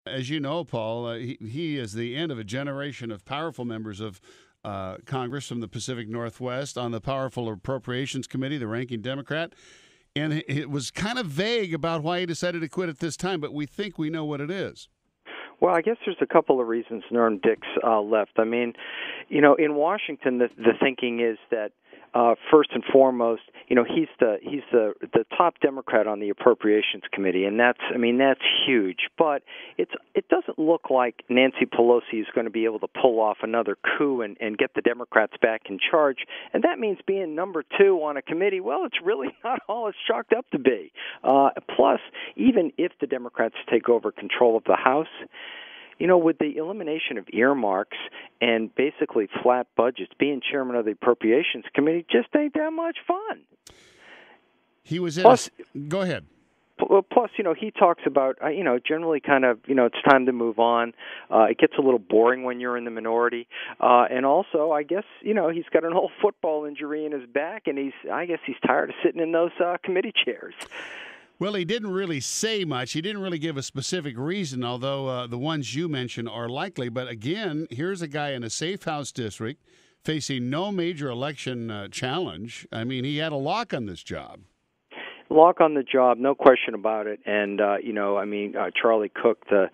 as you know, Paul, he is the end of a generation of powerful members of Congress from the Pacific Northwest on the powerful Appropriations Committee, the ranking Democrat. And it was kind of vague about why he decided to quit at this time, but we think we know what it is. Well, I guess there's a couple of reasons Norm Dix left. I mean, in Washington, the thinking is that first and foremost, he's the top Democrat on the Appropriations Committee, and that's huge. But it doesn't look like Nancy Pelosi is going to be able to pull off another coup and get the Democrats back in charge. And that means being number two on a committee. Well, it's really not all it's chalked up to be. Plus, even if the Democrats take over control of the House, with the elimination of earmarks and basically flat budgets, being chairman of the Appropriations Committee just ain't that much fun. He was go ahead. Plus, he talks about, generally kind of, it's time to move on. It gets a little boring when you're in the minority. And also, I guess, he's got an old football injury in his back, and he's tired of sitting in those committee chairs. Well, he didn't really say much. He didn't really give a specific reason, although the ones you mentioned are likely. But again, here's a guy in a safe House district facing no major election challenge. I mean, he had a lock on this job. Lock on the job, no question about it. And, Charlie Cook, the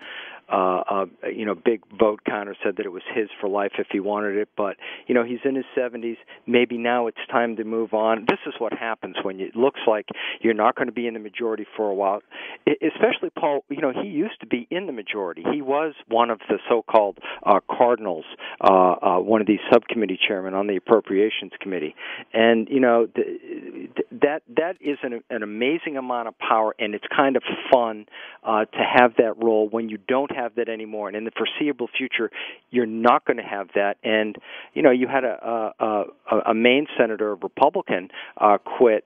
big vote counter, said that it was his for life if he wanted it. But, he's in his 70s. Maybe now it's time to move on. This is what happens when it looks like you're not going to be in the majority for a while. Especially, Paul, he used to be in the majority. He was one of the so-called cardinals, one of these subcommittee chairmen on the Appropriations Committee. And, that is an amazing amount of power, and it's kind of fun to have that role when you don't have that anymore. And in the foreseeable future, you're not going to have that. And, you had a Maine senator, a Republican, quit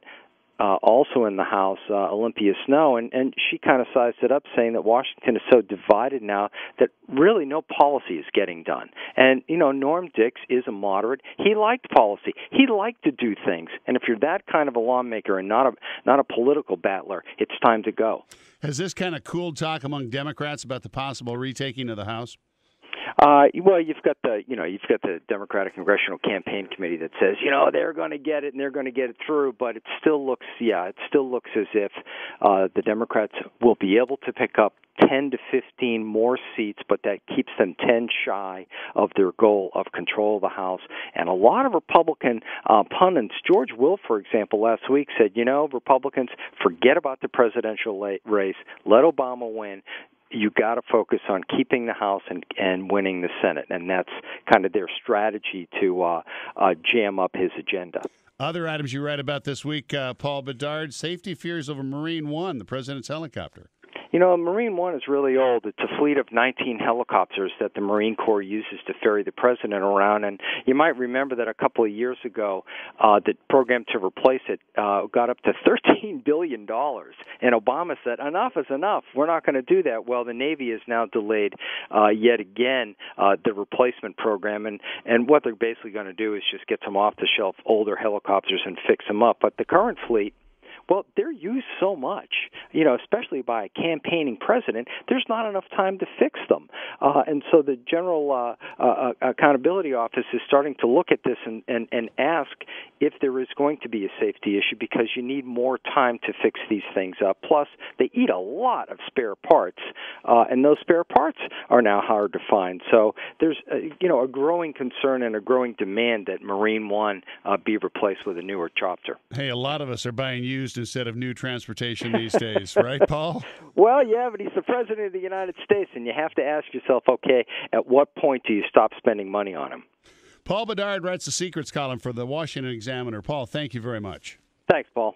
also in the House, Olympia Snowe, and she kind of sized it up, saying that Washington is so divided now that really no policy is getting done. And, Norm Dix is a moderate. He liked policy. He liked to do things. And if you're that kind of a lawmaker and not a political battler, it's time to go. Has this kind of cooled talk among Democrats about the possible retaking of the House? Well, you've got the Democratic Congressional Campaign Committee that says, they're going to get it and they're going to get it through, but it still looks as if the Democrats will be able to pick up 10 to 15 more seats, but that keeps them 10 shy of their goal of control of the House. And a lot of Republican pundits, George Will, for example, last week said, Republicans, forget about the presidential race, let Obama win. You got to focus on keeping the House and winning the Senate, and that's kind of their strategy to jam up his agenda. Other items you read about this week, Paul Bedard, safety fears over Marine One, the president's helicopter. Marine One is really old. It's a fleet of 19 helicopters that the Marine Corps uses to ferry the president around. And you might remember that a couple of years ago, the program to replace it got up to $13 billion. And Obama said, enough is enough. We're not going to do that. Well, the Navy has now delayed yet again the replacement program. And what they're basically going to do is just get some off-the-shelf older helicopters and fix them up. But the current fleet, well, they're used so much, especially by a campaigning president, there's not enough time to fix them. And so the General Accountability Office is starting to look at this and ask if there is going to be a safety issue, because you need more time to fix these things up. Plus, they eat a lot of spare parts, and those spare parts are now hard to find. So there's a growing concern and a growing demand that Marine One be replaced with a newer chopper. Hey, a lot of us are buying used instead of new transportation these days, right, Paul? Well, yeah, but he's the president of the United States, and you have to ask yourself, okay, at what point do you stop spending money on him? Paul Bedard writes the Secrets column for the Washington Examiner. Paul, thank you very much. Thanks, Paul.